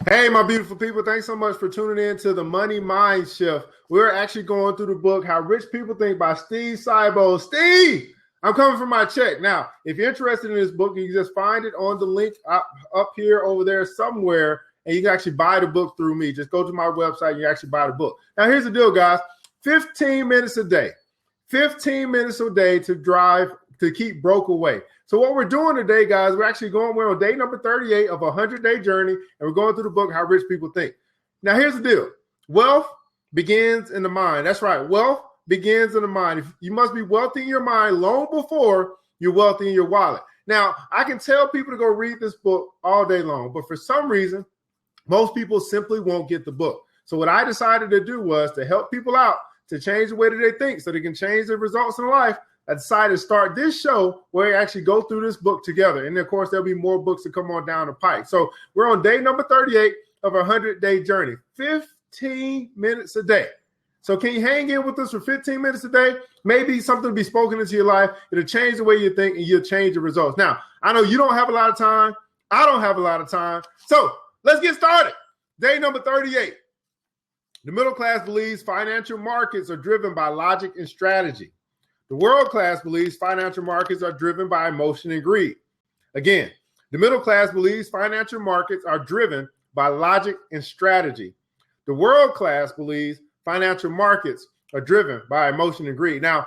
Hey, my beautiful people, thanks so much for tuning in to the Money Mind Shift. We're actually going through the book, How Rich People Think by Steve Siebold. Steve, I'm coming for my check. Now, if you're interested in this book, you can just find it on the link up here, over there somewhere, and you can actually buy the book through me. Just go to my website and you actually buy the book. Now, here's the deal, guys. 15 minutes a day. 15 minutes a day to drive to keep broke away. So what we're doing today, guys, we're on day number 38 of a 100-day journey, and we're going through the book, How Rich People Think. Now, here's the deal. Wealth begins in the mind. That's right. Wealth begins in the mind. You must be wealthy in your mind long before you're wealthy in your wallet. Now, I can tell people to go read this book all day long, but for some reason, most people simply won't get the book. So what I decided to do was to help people out to change the way that they think so they can change their results in life. I decided to start this show where we actually go through this book together. And of course, there'll be more books to come on down the pipe. So we're on day number 38 of a 100-day journey, 15 minutes a day. So can you hang in with us for 15 minutes a day? Maybe something will be spoken into your life. It'll change the way you think and you'll change the results. Now, I know you don't have a lot of time. I don't have a lot of time. So let's get started. Day number 38. The middle class believes financial markets are driven by logic and strategy. The world class believes financial markets are driven by emotion and greed. Again, the middle class believes financial markets are driven by logic and strategy. The world class believes financial markets are driven by emotion and greed. Now,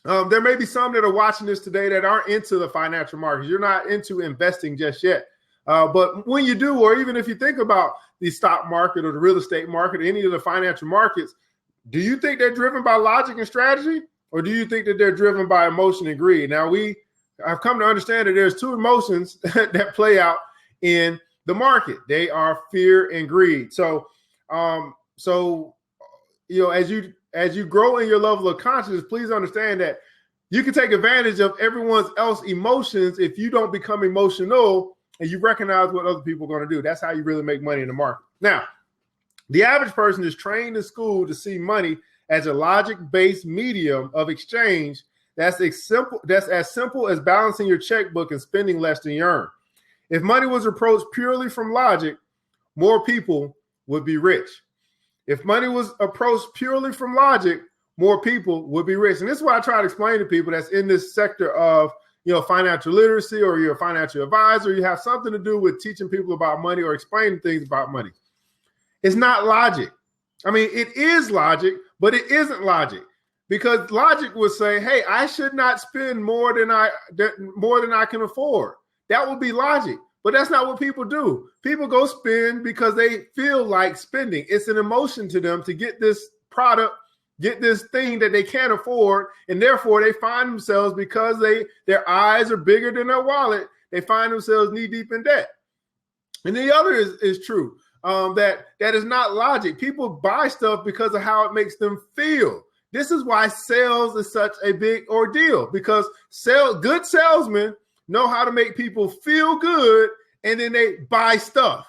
there may be some that are watching this today that aren't into the financial markets. You're not into investing just yet. But when you do, or even if you think about the stock market or the real estate market, or any of the financial markets, do you think they're driven by logic and strategy? Or do you think that they're driven by emotion and greed? Now, I've come to understand that there's two emotions that play out in the market. They are fear and greed. So you know, as you grow in your level of consciousness, please understand that you can take advantage of everyone else's emotions if you don't become emotional and you recognize what other people are going to do. That's how you really make money in the market. Now, the average person is trained in school to see money as a logic-based medium of exchange that's as simple as balancing your checkbook and spending less than you earn. If money was approached purely from logic, more people would be rich. If money was approached purely from logic, more people would be rich. And this is what I try to explain to people that's in this sector of, financial literacy, or you're a financial advisor, you have something to do with teaching people about money or explaining things about money. It's not logic. I mean, it is logic, but it isn't logic, because logic would say, hey, I should not spend more than I can afford. That would be logic, but that's not what people do. People go spend because they feel like spending. It's an emotion to them to get this product, get this thing that they can't afford, and therefore they find themselves, because their eyes are bigger than their wallet, they find themselves knee deep in debt. And the other is true. That is not logic. People buy stuff because of how it makes them feel. This is why sales is such a big ordeal, because good salesmen know how to make people feel good, and then they buy stuff.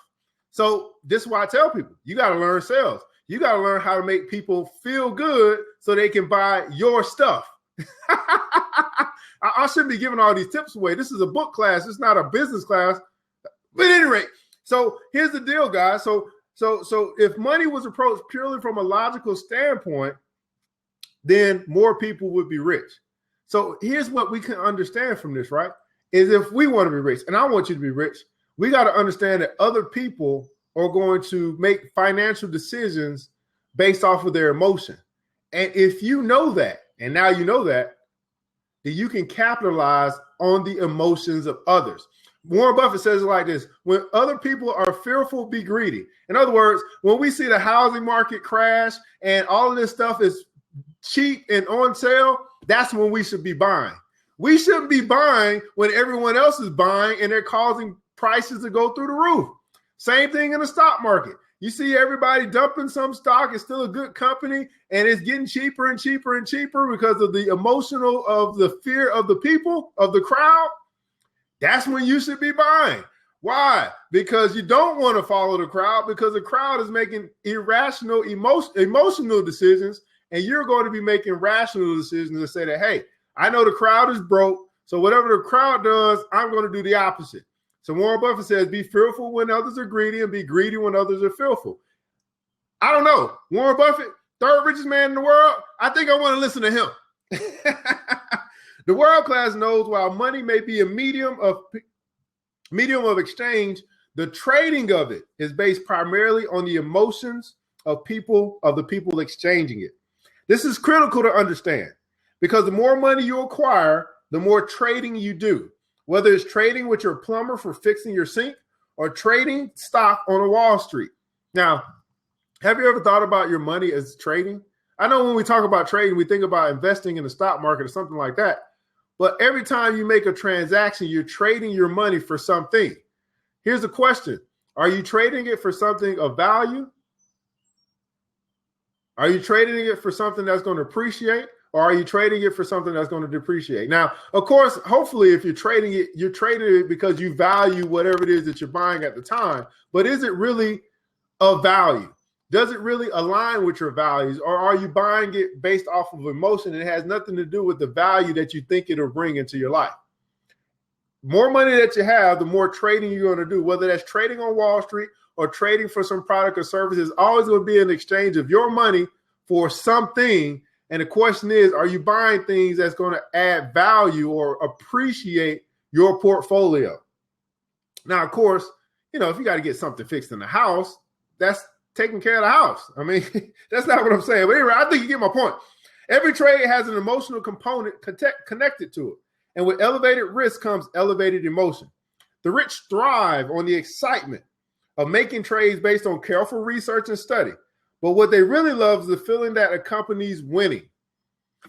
So this is why I tell people, you got to learn sales. You got to learn how to make people feel good so they can buy your stuff. I shouldn't be giving all these tips away. This is a book class. It's not a business class. But at any rate, so here's the deal, guys. So if money was approached purely from a logical standpoint, then more people would be rich. So here's what we can understand from this, right? Is if we want to be rich, and I want you to be rich, we got to understand that other people are going to make financial decisions based off of their emotion. And if you know that, and now you know that, then you can capitalize on the emotions of others. Warren Buffett says it like this: when other people are fearful, be greedy. In other words, when we see the housing market crash and all of this stuff is cheap and on sale, that's when we should be buying. We shouldn't be buying when everyone else is buying and they're causing prices to go through the roof. Same thing in the stock market. You see everybody dumping some stock. It's still a good company, and it's getting cheaper and cheaper and cheaper because of the emotional of the fear of the people, of the crowd. That's when you should be buying. Why? Because you don't want to follow the crowd, because the crowd is making irrational, emotional decisions, and you're going to be making rational decisions to say that, hey, I know the crowd is broke, so whatever the crowd does, I'm going to do the opposite. So Warren Buffett says, be fearful when others are greedy and be greedy when others are fearful. I don't know. Warren Buffett, third richest man in the world. I think I want to listen to him. The world class knows while money may be a medium of exchange, the trading of it is based primarily on the emotions of the people exchanging it. This is critical to understand because the more money you acquire, the more trading you do, whether it's trading with your plumber for fixing your sink or trading stock on a Wall Street. Now, have you ever thought about your money as trading? I know when we talk about trading, we think about investing in the stock market or something like that. But every time you make a transaction, you're trading your money for something. Here's the question. Are you trading it for something of value? Are you trading it for something that's going to appreciate? Or are you trading it for something that's going to depreciate? Now, of course, hopefully, if you're trading it because you value whatever it is that you're buying at the time. But is it really of value? Does it really align with your values? Or are you buying it based off of emotion and it has nothing to do with the value that you think it'll bring into your life? More money that you have, the more trading you're going to do, whether that's trading on Wall Street or trading for some product or service, is always going to be an exchange of your money for something. And the question is, are you buying things that's going to add value or appreciate your portfolio? Now, of course, if you got to get something fixed in the house, that's taking care of the house. I mean, that's not what I'm saying. But anyway, I think you get my point. Every trade has an emotional component connected to it. And with elevated risk comes elevated emotion. The rich thrive on the excitement of making trades based on careful research and study. But what they really love is the feeling that accompanies winning.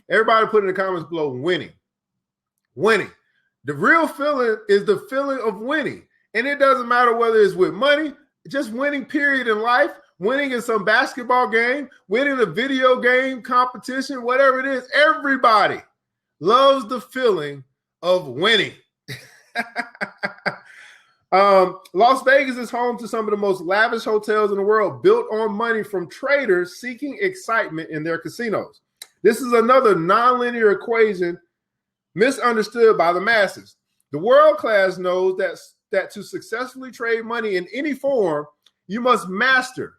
Everybody put in the comments below, winning. Winning. The real feeling is the feeling of winning. And it doesn't matter whether it's with money, just winning period in life, winning in some basketball game, winning a video game competition, whatever it is. Everybody loves the feeling of winning. Las Vegas is home to some of the most lavish hotels in the world, built on money from traders seeking excitement in their casinos. This is another nonlinear equation misunderstood by the masses. The world class knows that to successfully trade money in any form, you must master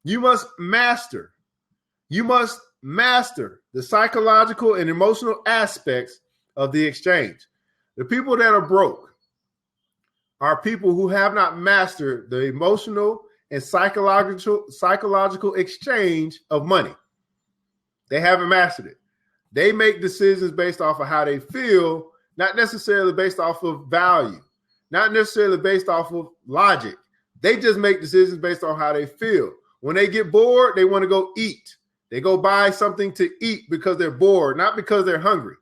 the psychological and emotional aspects of the exchange. The people that are broke are people who have not mastered the emotional and psychological exchange of money. They haven't mastered it. They make decisions based off of how they feel, not necessarily based off of value, not necessarily based off of logic. They just make decisions based on how they feel. When they get bored, they want to go eat. They go buy something to eat because they're bored, not because they're hungry.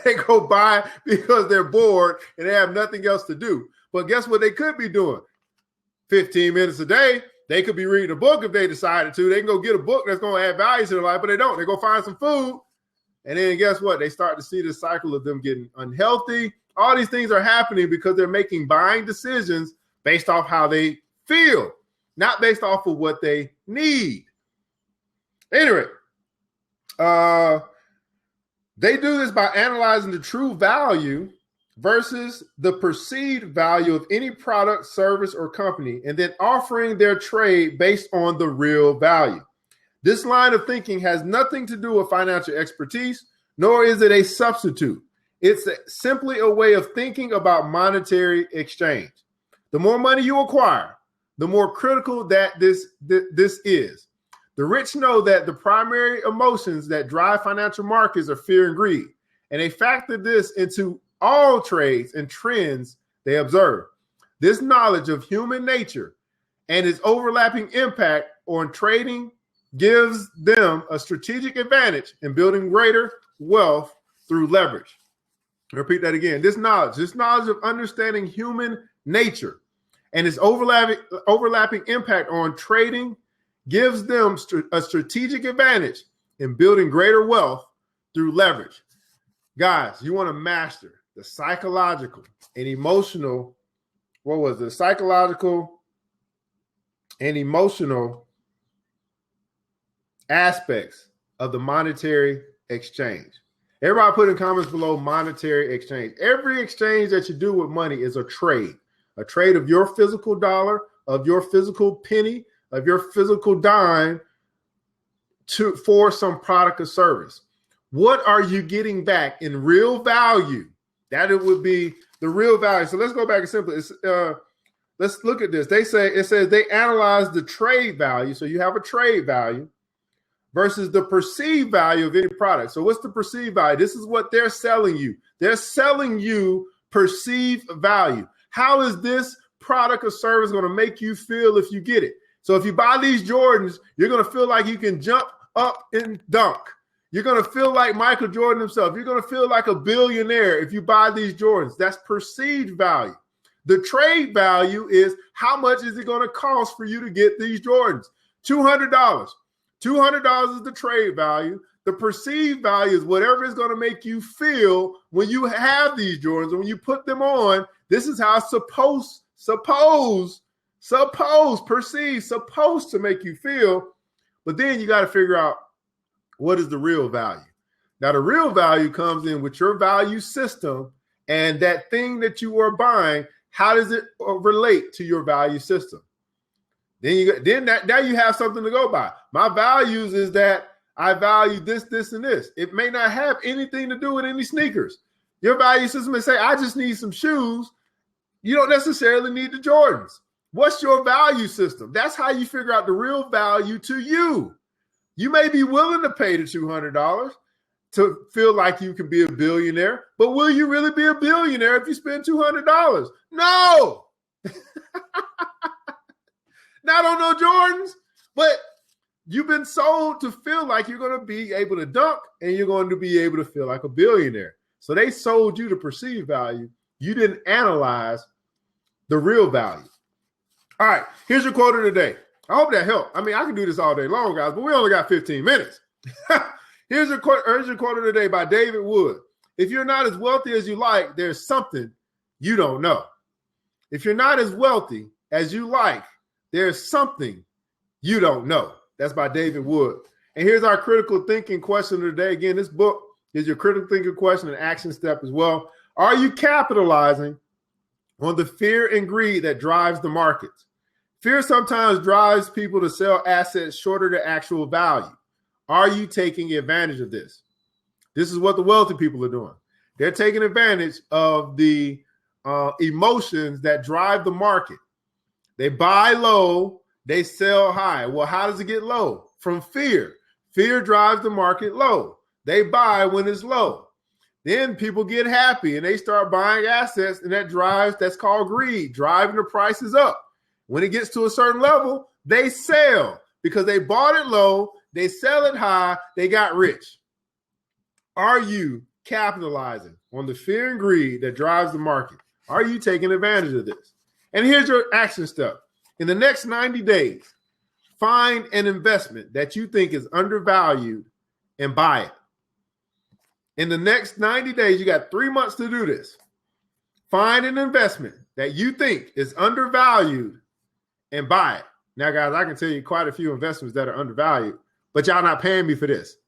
They go buy because they're bored and they have nothing else to do. But guess what they could be doing? 15 minutes a day. They could be reading a book if they decided to. They can go get a book that's going to add value to their life, but they don't. They go find some food. And then guess what? They start to see the cycle of them getting unhealthy. All these things are happening because they're making buying decisions based off how they feel, not based off of what they need. Anyway, they do this by analyzing the true value versus the perceived value of any product, service, or company, and then offering their trade based on the real value. This line of thinking has nothing to do with financial expertise, nor is it a substitute. It's simply a way of thinking about monetary exchange. The more money you acquire, the more critical that this is. The rich know that the primary emotions that drive financial markets are fear and greed, and they factor this into all trades and trends they observe. This knowledge of human nature and its overlapping impact on trading gives them a strategic advantage in building greater wealth through leverage. I'll repeat that again. This knowledge of understanding human nature and its overlapping impact on trading gives them a strategic advantage in building greater wealth through leverage. Guys, you want to master the psychological and emotional, psychological and emotional aspects of the monetary exchange. Everybody put in comments below monetary exchange. Every exchange that you do with money is a trade. a trade of your physical dollar, of your physical penny, of your physical dime for some product or service. What are you getting back in real value? That it would be the real value. So let's go back and simply, let's look at this. It says they analyze the trade value. So you have a trade value versus the perceived value of any product. So what's the perceived value? This is what they're selling you. They're selling you perceived value. How is this product or service going to make you feel if you get it? So if you buy these Jordans, you're going to feel like you can jump up and dunk. You're going to feel like Michael Jordan himself. You're going to feel like a billionaire if you buy these Jordans. That's perceived value. The trade value is how much is it going to cost for you to get these Jordans? $200. $200 is the trade value. The perceived value is whatever is going to make you feel when you have these Jordans and when you put them on. This is how it's supposed to make you feel. But then you got to figure out, what is the real value? Now, the real value comes in with your value system and that thing that you are buying. How does it relate to your value system? Now you have something to go by. My values is that I value this, this, and this. It may not have anything to do with any sneakers. Your value system may say, I just need some shoes. You don't necessarily need the Jordans. What's your value system? That's how you figure out the real value to you. You may be willing to pay the $200 to feel like you can be a billionaire, but will you really be a billionaire if you spend $200? No. Not on no Jordans, but you've been sold to feel like you're going to be able to dunk and you're going to be able to feel like a billionaire. So they sold you the perceived value. You didn't analyze the real value. All right, here's your quote of the day. I hope that helped. I mean, I can do this all day long, guys, but we only got 15 minutes. Here's your quote of the day by David Wood. If you're not as wealthy as you like, there's something you don't know. If you're not as wealthy as you like, there's something you don't know. That's by David Wood. And here's our critical thinking question of the day. Again, this book is your critical thinking question and action step as well. Are you capitalizing on the fear and greed that drives the markets? Fear sometimes drives people to sell assets shorter than actual value. Are you taking advantage of this? This is what the wealthy people are doing. They're taking advantage of the emotions that drive the market. They buy low, they sell high. Well, how does it get low? From fear. Fear drives the market low. They buy when it's low. Then people get happy and they start buying assets, and that's called greed, driving the prices up. When it gets to a certain level, they sell because they bought it low, they sell it high, they got rich. Are you capitalizing on the fear and greed that drives the market? Are you taking advantage of this? And here's your action step. In the next 90 days, find an investment that you think is undervalued and buy it. In the next 90 days, you got 3 months to do this. Find an investment that you think is undervalued and buy it. Now, guys, I can tell you quite a few investments that are undervalued, but y'all not paying me for this.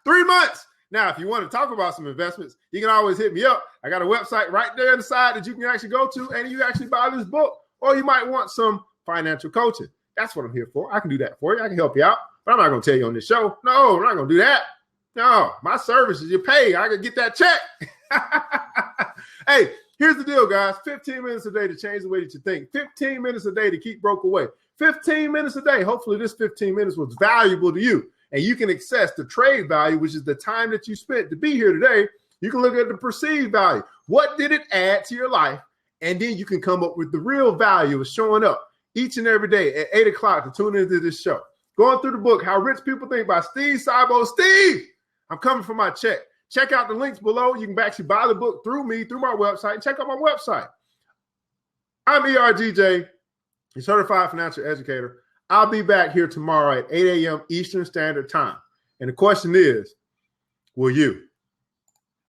3 months. Now, if you want to talk about some investments, you can always hit me up. I got a website right there on the side that you can actually go to, and you actually buy this book, or you might want some financial coaching. That's what I'm here for. I can do that for you. I can help you out, but I'm not going to tell you on this show. No, I'm not going to do that. No, my services, you pay. I can get that check. Hey, here's the deal, guys. 15 minutes a day to change the way that you think. 15 minutes a day to keep broke away. 15 minutes a day. Hopefully this 15 minutes was valuable to you. And you can access the trade value, which is the time that you spent to be here today. You can look at the perceived value. What did it add to your life? And then you can come up with the real value of showing up each and every day at 8 o'clock to tune into this show. Going through the book, How Rich People Think by Steve Siebold. Steve, I'm coming for my check. Check out the links below. You can actually buy the book through me, through my website, and check out my website. I'm ERGJ, a certified financial educator. I'll be back here tomorrow at 8 a.m. Eastern Standard Time. And the question is, will you?